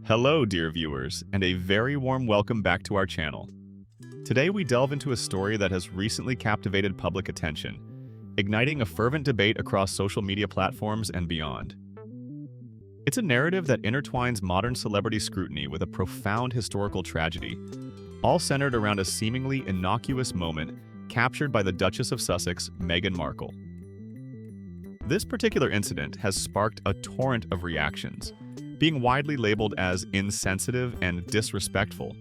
Hello, dear viewers, and a very warm welcome back to our channel. Today we delve into a story that has recently captivated public attention, igniting a fervent debate across social media platforms and beyond. It's a narrative that intertwines modern celebrity scrutiny with a profound historical tragedy, all centered around a seemingly innocuous moment captured by the Duchess of Sussex, Meghan Markle. This particular incident has sparked a torrent of reactions, being widely labeled as insensitive and disrespectful,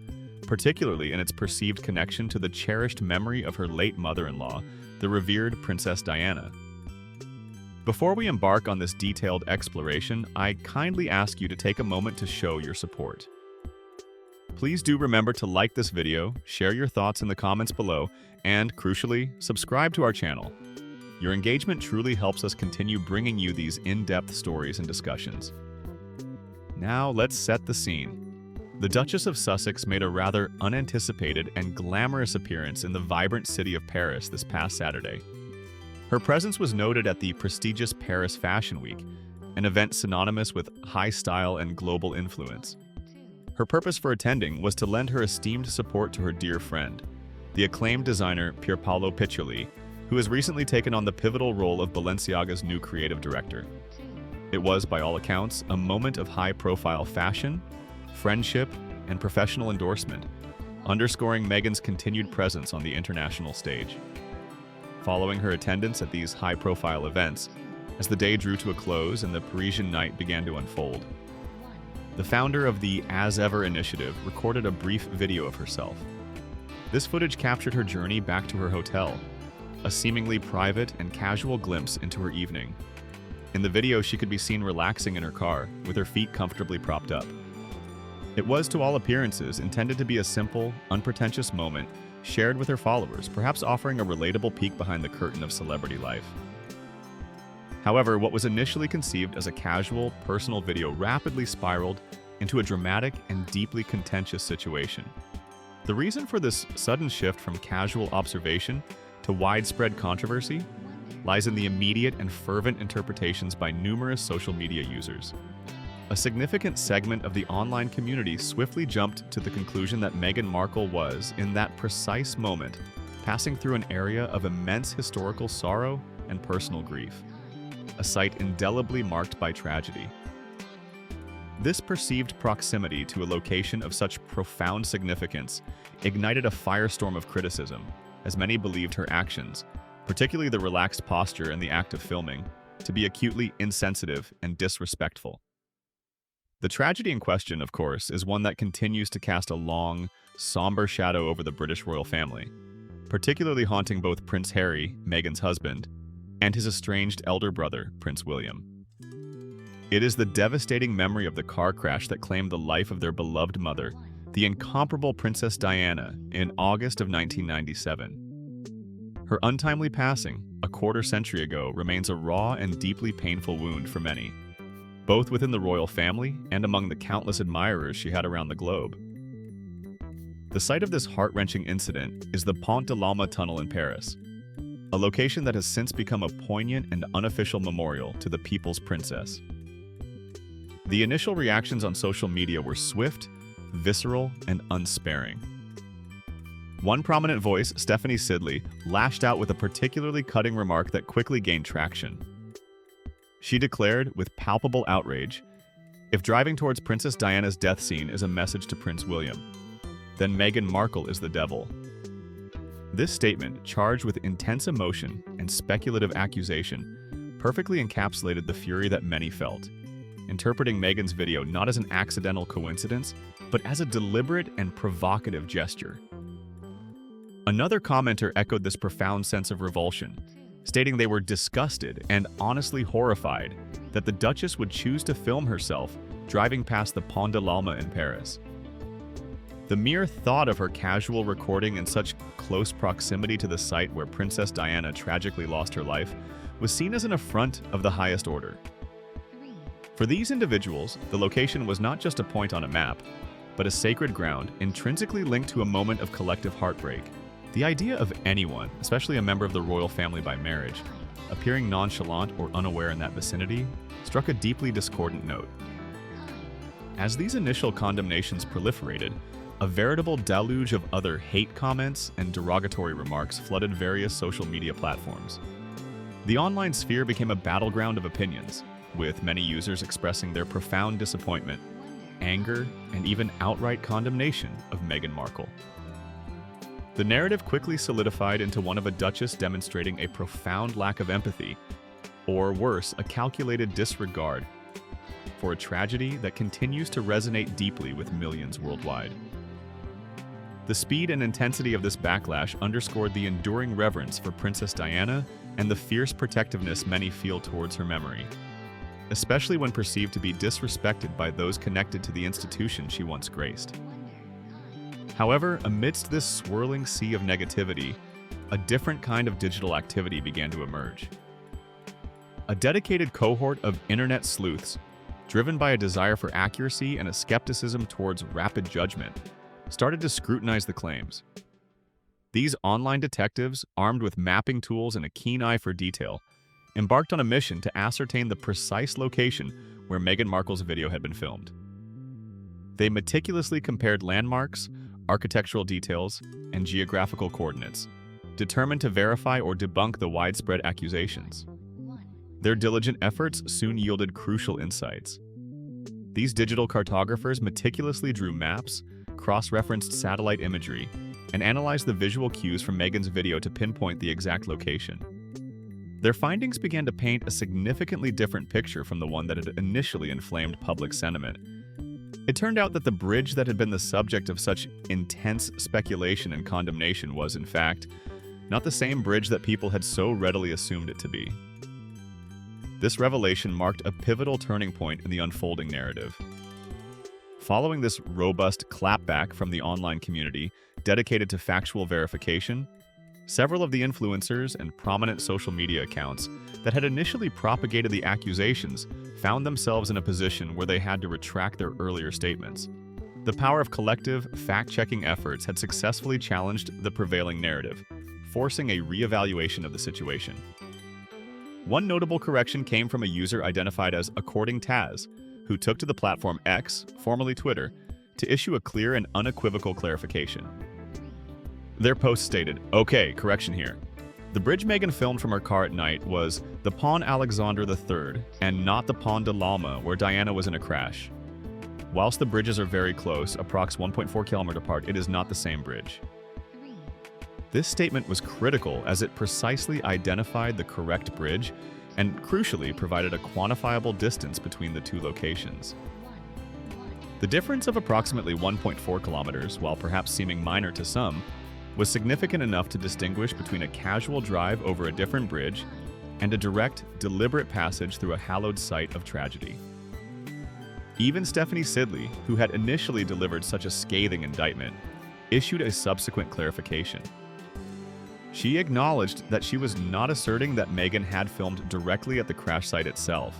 particularly in its perceived connection to the cherished memory of her late mother-in-law, the revered Princess Diana. Before we embark on this detailed exploration, I kindly ask you to take a moment to show your support. Please do remember to like this video, share your thoughts in the comments below, and, crucially, subscribe to our channel. Your engagement truly helps us continue bringing you these in-depth stories and discussions. Now let's set the scene. The Duchess of Sussex made a rather unanticipated and glamorous appearance in the vibrant city of Paris this past Saturday. Her presence was noted at the prestigious Paris Fashion Week, an event synonymous with high style and global influence. Her purpose for attending was to lend her esteemed support to her dear friend, the acclaimed designer Pierpaolo Piccioli, who has recently taken on the pivotal role of Balenciaga's new creative director. It was, by all accounts, a moment of high-profile fashion, friendship, and professional endorsement, underscoring Meghan's continued presence on the international stage. Following her attendance at these high-profile events, as the day drew to a close and the Parisian night began to unfold, the founder of the As Ever initiative recorded a brief video of herself. This footage captured her journey back to her hotel, a seemingly private and casual glimpse into her evening. In the video, she could be seen relaxing in her car, with her feet comfortably propped up. It was, to all appearances, intended to be a simple, unpretentious moment shared with her followers, perhaps offering a relatable peek behind the curtain of celebrity life. However, what was initially conceived as a casual, personal video rapidly spiraled into a dramatic and deeply contentious situation. The reason for this sudden shift from casual observation to widespread controversy lies in the immediate and fervent interpretations by numerous social media users. A significant segment of the online community swiftly jumped to the conclusion that Meghan Markle was, in that precise moment, passing through an area of immense historical sorrow and personal grief, a site indelibly marked by tragedy. This perceived proximity to a location of such profound significance ignited a firestorm of criticism, as many believed her actions, particularly the relaxed posture in the act of filming, to be acutely insensitive and disrespectful. The tragedy in question, of course, is one that continues to cast a long, somber shadow over the British royal family, particularly haunting both Prince Harry, Meghan's husband, and his estranged elder brother, Prince William. It is the devastating memory of the car crash that claimed the life of their beloved mother, the incomparable Princess Diana, in August of 1997. Her untimely passing, a quarter-century ago, remains a raw and deeply painful wound for many, both within the royal family and among the countless admirers she had around the globe. The site of this heart-wrenching incident is the Pont de l'Alma tunnel in Paris, a location that has since become a poignant and unofficial memorial to the people's princess. The initial reactions on social media were swift, visceral, and unsparing. One prominent voice, Stephanie Sidley, lashed out with a particularly cutting remark that quickly gained traction. She declared, with palpable outrage, "If driving towards Princess Diana's death scene is a message to Prince William, then Meghan Markle is the devil." This statement, charged with intense emotion and speculative accusation, perfectly encapsulated the fury that many felt, interpreting Meghan's video not as an accidental coincidence, but as a deliberate and provocative gesture. Another commenter echoed this profound sense of revulsion, stating they were disgusted and honestly horrified that the Duchess would choose to film herself driving past the Pont de l'Alma in Paris. The mere thought of her casual recording in such close proximity to the site where Princess Diana tragically lost her life was seen as an affront of the highest order. For these individuals, the location was not just a point on a map, but a sacred ground intrinsically linked to a moment of collective heartbreak. The idea of anyone, especially a member of the royal family by marriage, appearing nonchalant or unaware in that vicinity, struck a deeply discordant note. As these initial condemnations proliferated, a veritable deluge of other hate comments and derogatory remarks flooded various social media platforms. The online sphere became a battleground of opinions, with many users expressing their profound disappointment, anger, and even outright condemnation of Meghan Markle. The narrative quickly solidified into one of a duchess demonstrating a profound lack of empathy, or worse, a calculated disregard for a tragedy that continues to resonate deeply with millions worldwide. The speed and intensity of this backlash underscored the enduring reverence for Princess Diana and the fierce protectiveness many feel towards her memory, especially when perceived to be disrespected by those connected to the institution she once graced. However, amidst this swirling sea of negativity, a different kind of digital activity began to emerge. A dedicated cohort of internet sleuths, driven by a desire for accuracy and a skepticism towards rapid judgment, started to scrutinize the claims. These online detectives, armed with mapping tools and a keen eye for detail, embarked on a mission to ascertain the precise location where Meghan Markle's video had been filmed. They meticulously compared landmarks, architectural details, and geographical coordinates, determined to verify or debunk the widespread accusations. Their diligent efforts soon yielded crucial insights. These digital cartographers meticulously drew maps, cross-referenced satellite imagery, and analyzed the visual cues from Meghan's video to pinpoint the exact location. Their findings began to paint a significantly different picture from the one that had initially inflamed public sentiment. It turned out that the bridge that had been the subject of such intense speculation and condemnation was, in fact, not the same bridge that people had so readily assumed it to be. This revelation marked a pivotal turning point in the unfolding narrative. Following this robust clapback from the online community dedicated to factual verification, several of the influencers and prominent social media accounts that had initially propagated the accusations found themselves in a position where they had to retract their earlier statements. The power of collective, fact-checking efforts had successfully challenged the prevailing narrative, forcing a reevaluation of the situation. One notable correction came from a user identified as According Taz, who took to the platform X, formerly Twitter, to issue a clear and unequivocal clarification. Their post stated, "Okay, correction here. The bridge Meghan filmed from her car at night was the Pont Alexander III and not the Pont de l'Alma where Diana was in a crash. Whilst the bridges are very close, approx 1.4 kilometers apart, it is not the same bridge." This statement was critical as it precisely identified the correct bridge and, crucially, provided a quantifiable distance between the two locations. The difference of approximately 1.4 kilometers, while perhaps seeming minor to some, was significant enough to distinguish between a casual drive over a different bridge and a direct, deliberate passage through a hallowed site of tragedy. Even Stephanie Sidley, who had initially delivered such a scathing indictment, issued a subsequent clarification. She acknowledged that she was not asserting that Meghan had filmed directly at the crash site itself.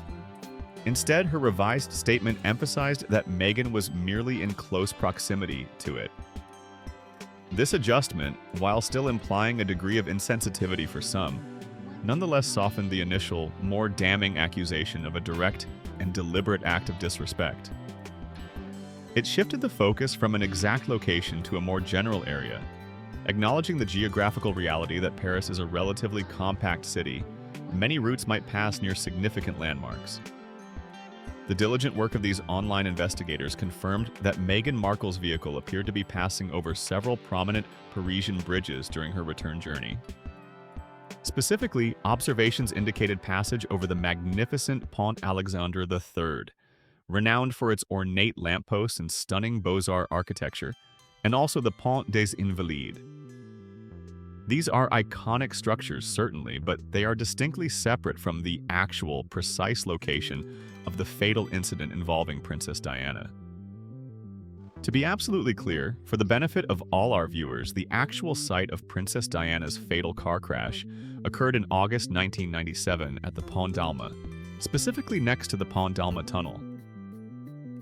Instead, her revised statement emphasized that Meghan was merely in close proximity to it. This adjustment, while still implying a degree of insensitivity for some, nonetheless softened the initial, more damning accusation of a direct and deliberate act of disrespect. It shifted the focus from an exact location to a more general area, acknowledging the geographical reality that Paris is a relatively compact city. Many routes might pass near significant landmarks. The diligent work of these online investigators confirmed that Meghan Markle's vehicle appeared to be passing over several prominent Parisian bridges during her return journey. Specifically, observations indicated passage over the magnificent Pont Alexander III, renowned for its ornate lampposts and stunning Beaux-Arts architecture, and also the Pont des Invalides. These are iconic structures, certainly, but they are distinctly separate from the actual, precise location of the fatal incident involving Princess Diana. To be absolutely clear, for the benefit of all our viewers, the actual site of Princess Diana's fatal car crash occurred in August 1997 at the Pont d'Alma, specifically next to the Pont d'Alma tunnel.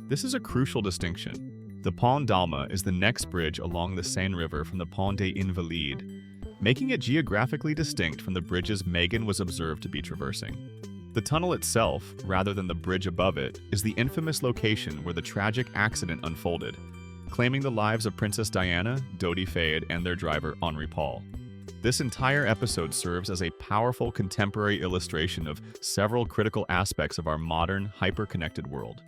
This is a crucial distinction. The Pont d'Alma is the next bridge along the Seine River from the Pont des Invalides, making it geographically distinct from the bridges Meghan was observed to be traversing. The tunnel itself, rather than the bridge above it, is the infamous location where the tragic accident unfolded, claiming the lives of Princess Diana, Dodi Fayed, and their driver Henri Paul. This entire episode serves as a powerful contemporary illustration of several critical aspects of our modern, hyper-connected world.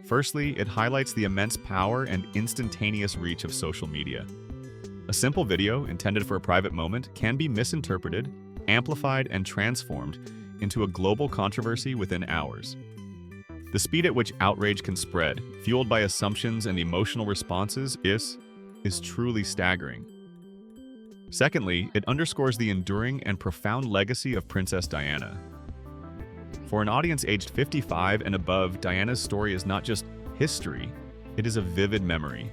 Firstly, it highlights the immense power and instantaneous reach of social media. A simple video, intended for a private moment, can be misinterpreted, amplified, and transformed into a global controversy within hours. The speed at which outrage can spread, fueled by assumptions and emotional responses, is truly staggering. Secondly, it underscores the enduring and profound legacy of Princess Diana. For an audience aged 55 and above, Diana's story is not just history, it is a vivid memory.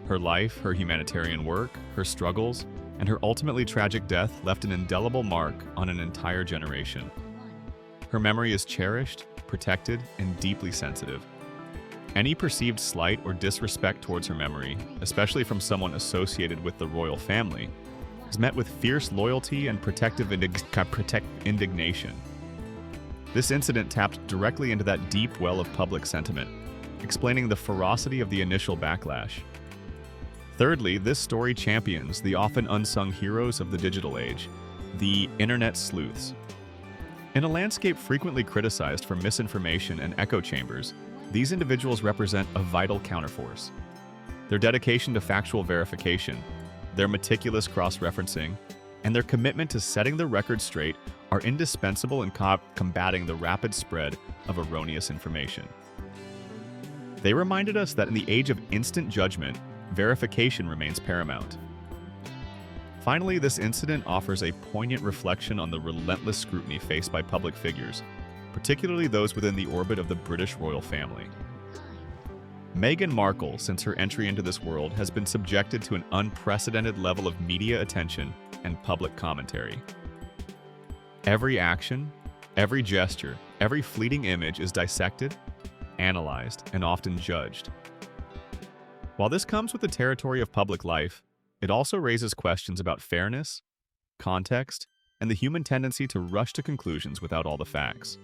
Her life, her humanitarian work, her struggles, and her ultimately tragic death left an indelible mark on an entire generation. Her memory is cherished, protected, and deeply sensitive. Any perceived slight or disrespect towards her memory, especially from someone associated with the royal family, is met with fierce loyalty and protective indignation. This incident tapped directly into that deep well of public sentiment, explaining the ferocity of the initial backlash. Thirdly, this story champions the often unsung heroes of the digital age, the internet sleuths. In a landscape frequently criticized for misinformation and echo chambers, these individuals represent a vital counterforce. Their dedication to factual verification, their meticulous cross-referencing, and their commitment to setting the record straight are indispensable in combating the rapid spread of erroneous information. They reminded us that in the age of instant judgment, verification remains paramount. Finally, this incident offers a poignant reflection on the relentless scrutiny faced by public figures, particularly those within the orbit of the British royal family. Meghan Markle, since her entry into this world, has been subjected to an unprecedented level of media attention and public commentary. Every action, every gesture, every fleeting image is dissected, analyzed, and often judged. While this comes with the territory of public life, it also raises questions about fairness, context, and the human tendency to rush to conclusions without all the facts.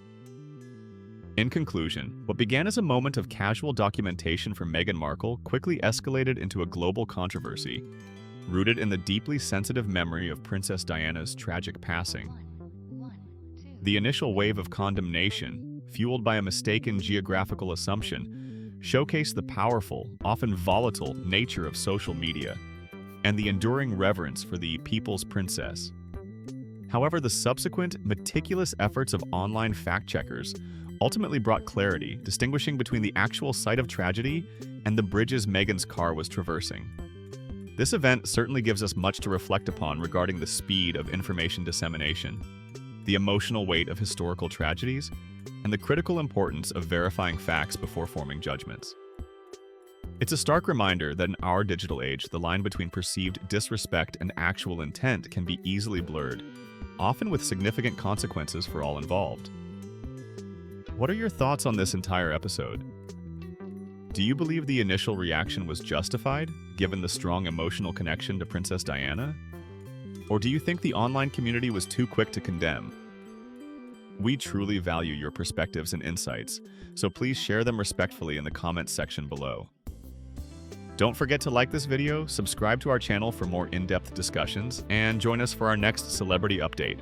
In conclusion, what began as a moment of casual documentation for Meghan Markle quickly escalated into a global controversy, rooted in the deeply sensitive memory of Princess Diana's tragic passing. The initial wave of condemnation, fueled by a mistaken geographical assumption, showcased the powerful, often volatile, nature of social media and the enduring reverence for the people's princess. However, the subsequent, meticulous efforts of online fact-checkers ultimately brought clarity, distinguishing between the actual site of tragedy and the bridges Meghan's car was traversing. This event certainly gives us much to reflect upon regarding the speed of information dissemination, the emotional weight of historical tragedies, and the critical importance of verifying facts before forming judgments. It's a stark reminder that in our digital age, the line between perceived disrespect and actual intent can be easily blurred, often with significant consequences for all involved. What are your thoughts on this entire episode? Do you believe the initial reaction was justified, given the strong emotional connection to Princess Diana? Or do you think the online community was too quick to condemn? We truly value your perspectives and insights, so please share them respectfully in the comments section below. Don't forget to like this video, subscribe to our channel for more in-depth discussions, and join us for our next celebrity update,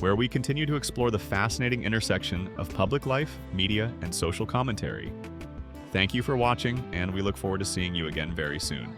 where we continue to explore the fascinating intersection of public life, media, and social commentary. Thank you for watching, and we look forward to seeing you again very soon.